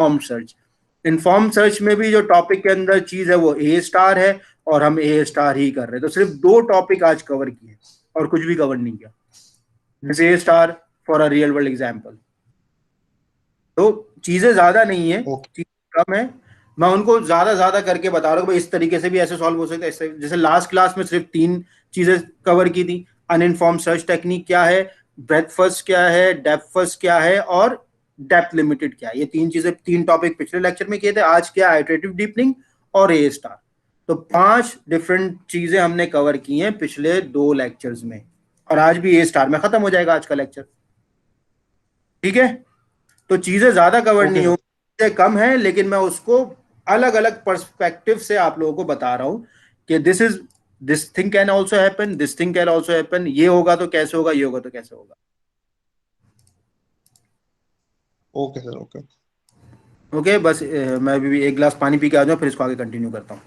Inform search. Inform search में भी जो टॉपिक के अंदर चीज है वो ए स्टार है, और हम ए स्टार ही कर रहे हैं। तो सिर्फ 2 टॉपिक आज कवर किए और कुछ भी कवर नहीं किया। This A star for a real world example. तो चीजें ज्यादा नहीं है, ओके। चीजें कम है। मैं उनको ज्यादा ज्यादा करके बता रहा हूँ भाई, इस तरीके से भी ऐसे सॉल्व हो सकता है। जैसे लास्ट क्लास में सिर्फ 3 चीजें कवर की थी। अनइनफॉर्म सर्च टेक्निक क्या है, ब्रेथ फर्स्ट क्या है, डेप्थ फर्स्ट क्या है, और डेप्थ लिमिटेड क्या है। ये 3 चीजें, 3 टॉपिक पिछले लेक्चर में किए थे। आज क्या है, आइटरेटिव डीपनिंग और ए स्टार। तो 5 डिफरेंट चीजें हमने कवर की हैं पिछले 2 लेक्चर्स में, और आज भी ए स्टार में खत्म हो जाएगा आज का लेक्चर। ठीक है, तो चीजें ज्यादा कवर ओके नहीं सर। होंगी, चीजें कम है, लेकिन मैं उसको अलग अलग पर्सपेक्टिव से आप लोगों को बता रहा हूं कि this thing can also happen, this thing can also happen. ये होगा तो कैसे होगा, ये होगा तो कैसे होगा। Okay sir. ओके। ओके, बस मैं भी एक गिलास पानी पी के आ जाऊं, फिर इसको आगे कंटिन्यू करता हूँ।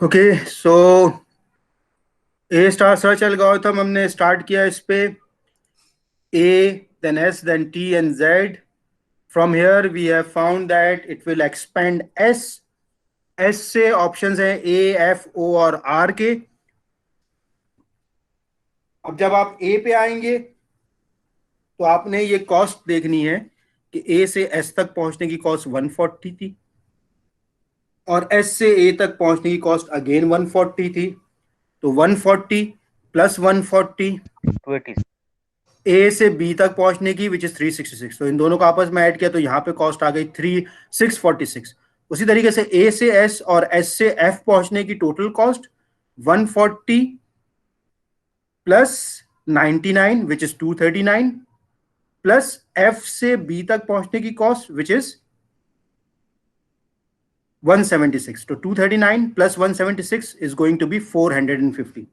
ओके, सो ए स्टार सर्च एल्गोरिथम हमने स्टार्ट किया इस पे। A, then S, then T and Z. From here we have found that it will expand S. S से ऑप्शंस हैं A, F, O और R के। अब जब आप A पे आएंगे तो आपने ये कॉस्ट देखनी है कि A से S तक पहुंचने की कॉस्ट 140 थी, और S से A तक पहुंचने की कॉस्ट अगेन 140 थी। तो 140 प्लस 140 280। ए से बी तक पहुंचने की विच इज 366। तो इन दोनों को आपस में ऐड किया तो यहाँ पे कॉस्ट आ गई 3646। उसी तरीके से ए से एस और एस से एफ पहुंचने की total cost 140 plus 99 which is 239, plus F से बी तक पहुंचने की कॉस्ट विच इज 176। तो 239 plus 176 is going to be 450।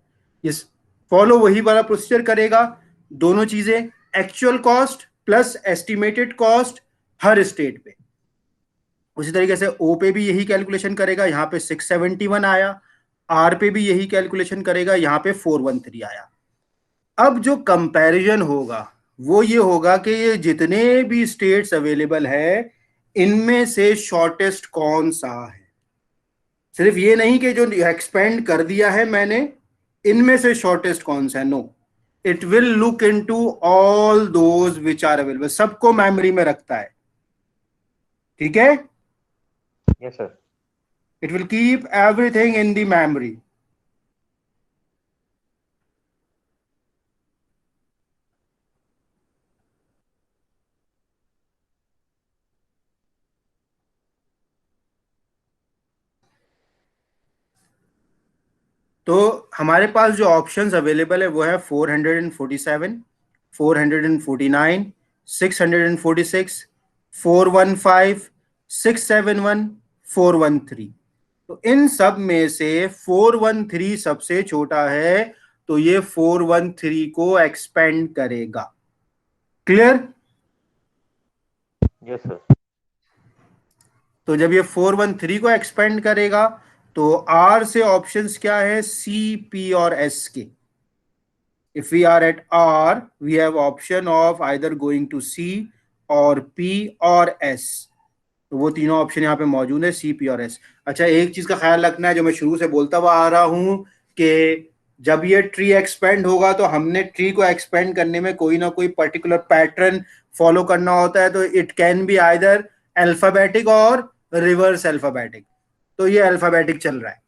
Yes, follow वही वाला प्रोसीजर करेगा। दोनों चीजें, actual cost plus estimated cost हर स्टेट पे। उसी तरीके से ओ पे भी यही कैलकुलेशन करेगा, यहाँ पे 671 आया। आर पे भी यही कैलकुलेशन करेगा, यहाँ पे 413 आया। अब जो कंपैरिजन होगा वो ये होगा कि ये जितने भी स्टेट्स अवेलेबल है इनमें से शॉर्टेस्ट कौन सा है। सिर्फ ये नहीं कि जो एक्सपेंड कर दिया है मैंने इनमें से शॉर्टेस्ट कौन सा है, no, it will look into all those which are available. सबको मेमोरी में रखता है, ठीक है। Yes sir. It will keep everything in the memory. तो हमारे पास जो ऑप्शंस अवेलेबल है वो है 447, 449, 646, 415, 671, 413। तो इन सब में से 413 सबसे छोटा है, तो ये 413 को एक्सपेंड करेगा। क्लियर? Yes, sir. तो जब ये 413 को एक्सपेंड करेगा तो आर से ऑप्शंस क्या है, सी, पी और एस के। If we are at R we have option of either going to C और पी और एस। तो वो तीनों ऑप्शन यहाँ पे मौजूद है, सी, पी और एस। अच्छा, एक चीज का ख्याल रखना है जो मैं शुरू से बोलता हुआ आ रहा हूं कि जब ये ट्री एक्सपेंड होगा तो हमने ट्री को एक्सपेंड करने में कोई ना कोई पर्टिकुलर पैटर्न फॉलो करना होता है। तो it can be either alphabetic और रिवर्स अल्फाबेटिक। तो ये अल्फाबेटिक चल रहा है।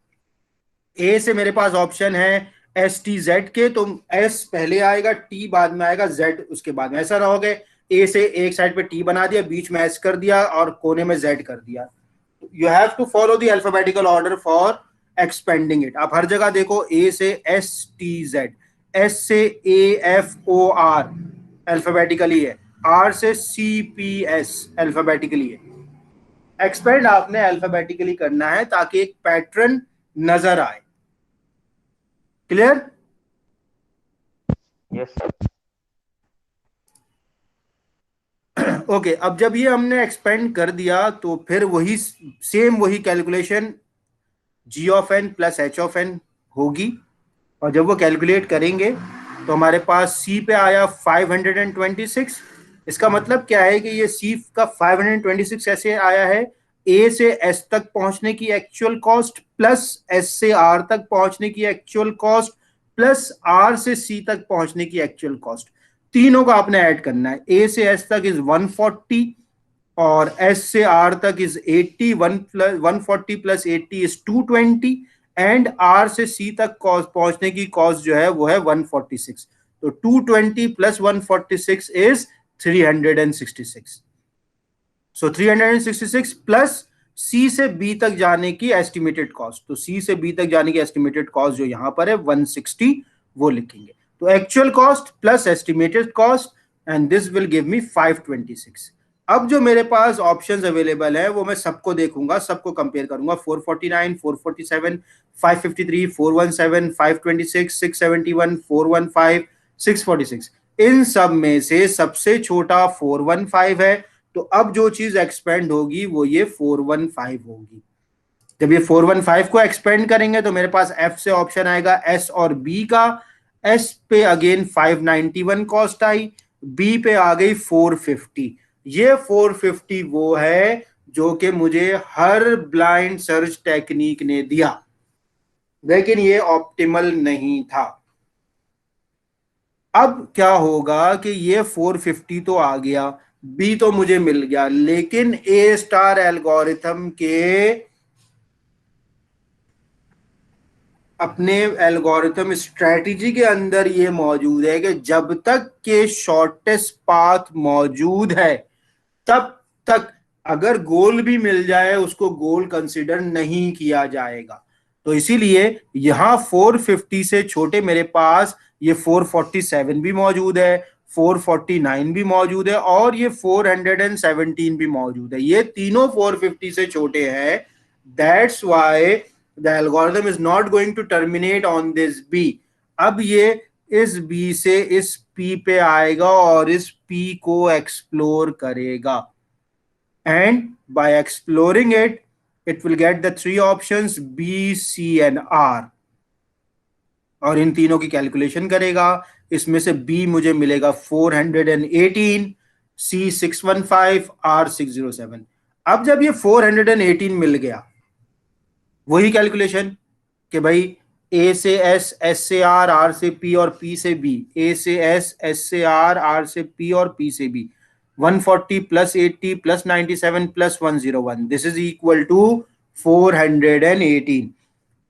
ए से मेरे पास ऑप्शन है एस टी जेड के, तो एस पहले आएगा, टी बाद में आएगा, जेड उसके बाद में। ऐसा रहोगे, ए से एक साइड पे टी बना दिया, बीच में एस कर दिया और कोने में जेड कर दिया। You have to follow the alphabetical order for expanding it. आप हर जगह देखो, ए से एस टी जेड, एस से A F O R alphabetically है, आर से सी पी एस अल्फाबेटिकली है। एक्सपेंड आपने अल्फाबेटिकली करना है ताकि एक पैटर्न नजर आए। क्लियर? Yes, sir. ओके, अब जब ये हमने एक्सपेंड कर दिया तो फिर वही सेम वही calculation G of N plus H of N होगी। और जब वो कैलकुलेट करेंगे तो हमारे पास सी पे आया 526। इसका मतलब क्या है कि ये सी का 526 ऐसे आया है, ए से एस तक पहुंचने की एक्चुअल कॉस्ट प्लस एस से आर तक पहुंचने की एक्चुअल कॉस्ट प्लस आर से सी तक पहुंचने की एक्चुअल कॉस्ट। तीनों का आपने ऐड करना है। ए से एस तक इज 140 और एस से आर तक is 80, 140 plus 80 is 220 and R से सी तक कॉस्ट पहुंचने की कॉस्ट जो है वो है 146। तो 220 प्लस 146 इज 366। सो 366 प्लस सी से बी तक जाने की एस्टिमेटेड कॉस्ट। तो सी से बी तक जाने की एस्टिमेटेड कॉस्ट जो यहां पर है 160, वो लिखेंगे। तो actual cost plus estimated cost and this will give me 526। अब जो मेरे पास ऑप्शंस अवेलेबल है वो मैं सबको देखूंगा, सबको कंपेयर करूंगा। 449, 447, 553, 417, 526, 671, 415, 646, इन सब में से सबसे छोटा 415 है। तो अब जो चीज एक्सपेंड होगी वो ये 415 होगी। जब ये 415 को एक्सपेंड करेंगे तो मेरे पास एफ से ऑप्शन आएगा एस और बी का। एस पे अगेन 591 कॉस्ट आई, बी पे आ गई 450। ये 450 वो है जो कि मुझे हर ब्लाइंड सर्च टेक्निक ने दिया, लेकिन ये ऑप्टिमल नहीं था। अब क्या होगा कि ये 450 तो आ गया, बी तो मुझे मिल गया, लेकिन ए स्टार एल्गोरिथम के अपने एल्गोरिथम स्ट्रेटजी के अंदर ये मौजूद है कि जब तक के शॉर्टेस्ट पाथ मौजूद है तब तक अगर गोल भी मिल जाए उसको गोल कंसिडर नहीं किया जाएगा। तो इसीलिए यहां 450 से छोटे मेरे पास ये 447 भी मौजूद है, 449 भी मौजूद है और ये 417 भी मौजूद है। ये तीनों 450 से छोटे हैं। That's why the algorithm is not going to terminate on this B. अब ये इस बी से इस पी पे आएगा और इस पी को एक्सप्लोर करेगा and by exploring it it will get the three options B, C and R और इन तीनों की कैलकुलेशन करेगा। इसमें से B मुझे मिलेगा 418, C 615, R 607। अब जब ये 418 मिल गया, वही कैलकुलेशन कि भाई ए से एस, एस से आर, आर से पी और पी से बी, ए से एस, एस से आर, आर से पी और पी से B, 140 plus 80 plus 97 plus 101, this is equal to 418।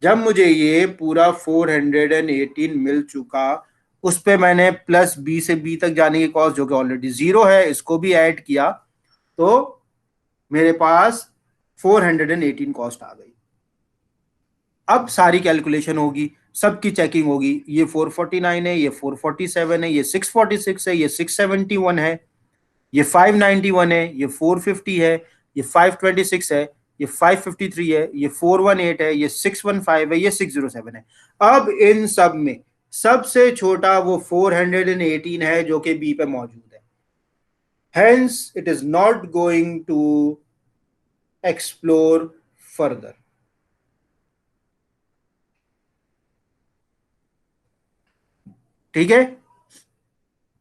जब मुझे ये पूरा 418 मिल चुका, उस पे मैंने प्लस बी से बी तक जाने की कॉस्ट जो कि ऑलरेडी जीरो है इसको भी ऐड किया, तो मेरे पास 418 कॉस्ट आ गई। अब सारी कैलकुलेशन होगी, सबकी चेकिंग होगी। ये 449 है, ये 447 है, ये 646 है, ये 671 है। ये 591 है, ये 450 है, ये 526 है, ये 553 है, ये 418 है, ये 615 है, ये 607 है। अब इन सब में सबसे छोटा वो 418 है जो कि बी पे मौजूद है। Hence it is not going to explore further. ठीक है,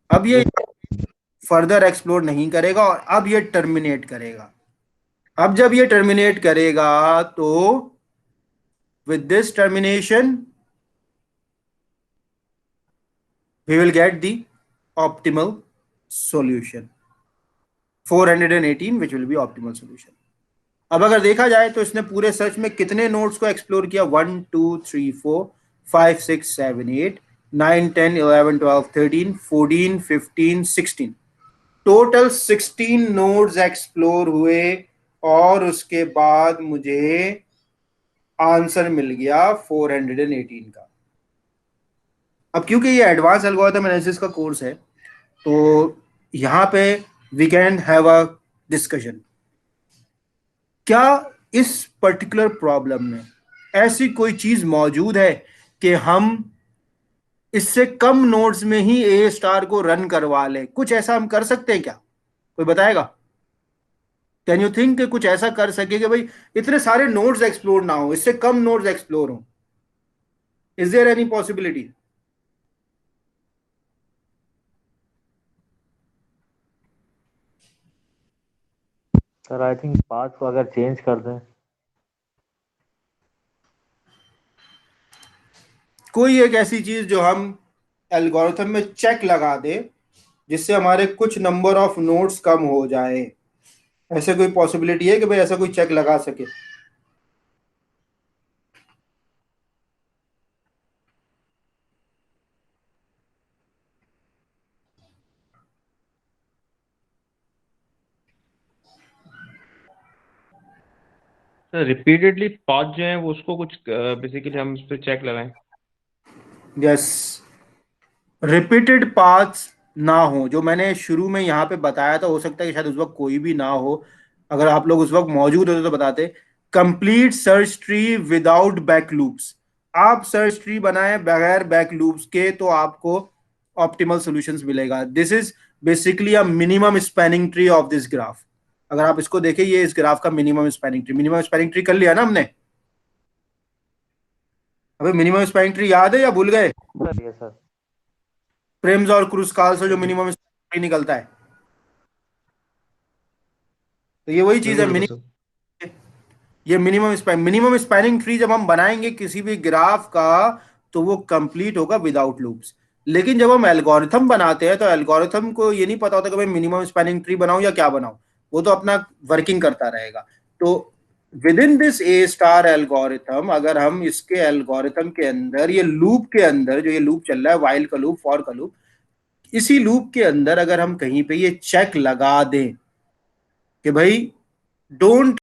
अब ये फर्दर एक्सप्लोर नहीं करेगा और अब ये टर्मिनेट करेगा। अब जब ये टर्मिनेट करेगा तो with this termination we will get the optimal solution 418 which will be optimal solution। अब अगर देखा जाए तो इसने पूरे सर्च में कितने नोड्स को एक्सप्लोर किया, 1 2 3 4 5 6 7 8 9 10 11 12 13 14 15 16, टोटल 16 नोड्स एक्सप्लोर हुए और उसके बाद मुझे आंसर मिल गया 418 का। अब क्योंकि ये एडवांस एल्गोरिथम एनालिसिस का कोर्स है तो यहां पे we can have a discussion. क्या इस पर्टिकुलर प्रॉब्लम में ऐसी कोई चीज मौजूद है कि हम इससे कम नोड्स में ही ए स्टार को रन करवा लें? कुछ ऐसा हम कर सकते हैं क्या? कोई बताएगा? कैन यू थिंक कि कुछ ऐसा कर सके कि भाई इतने सारे नोड्स एक्सप्लोर ना हो, इससे कम नोड्स एक्सप्लोर हो? Is there any possibility? Sir I think path को अगर चेंज कर दें। कोई एक ऐसी चीज जो हम एल्गोरिथम में चेक लगा दे जिससे हमारे कुछ नंबर ऑफ नोड्स कम हो जाए, ऐसे कोई पॉसिबिलिटी है कि भाई ऐसा कोई चेक लगा सके? सर रिपीटेडली पाथ जो है वो उसको कुछ बेसिकली हम उस पर चेक लगाएं। यस, रिपीटेड पाथ्स ना हो, जो मैंने शुरू में यहाँ पे बताया था, हो सकता है कि शायद उस वक्त कोई भी ना हो, अगर आप लोग उस वक्त मौजूद होते तो बताते। Complete search tree without back loops. आप सर्च ट्री बनाए बगैर बैक लूप्स के तो आपको ऑप्टिमल सॉल्यूशंस मिलेगा। This is basically a minimum spanning tree of this graph. अगर आप इसको देखें, ये इस ग्राफ का मिनिमम स्पैनिंग ट्री कर लिया ना हमने। अबे मिनिमम स्पैनिंग ट्री याद है या भूल गए? सर ये सर प्रेम्स और क्रूस्काल से जो मिनिमम स्पैनिंग ट्री निकलता है, तो ये वही चीज है। बिल्कुल बिल्कुल सर। ये मिनिमम स्पैनिंग ट्री जब हम बनाएंगे किसी भी ग्राफ का तो वो कंप्लीट होगा विदाउट लूप्स। लेकिन जब हम एल्गोरिथम बनाते हैं तो एल्गोरिथम को ये नहीं पता होता कि भाई मिनिमम स्पैनिंग ट्री बनाऊं या क्या बनाऊं, वो तो अपना वर्किंग करता रहेगा। तो with in this A star algorithm, अगर हम इसके एल्गोरिथम के अंदर ये लूप के अंदर जो ये लूप चल रहा है, वाइल का लूप, फॉर का लूप, इसी लूप के अंदर अगर हम कहीं पे ये चेक लगा दें कि भाई डोंट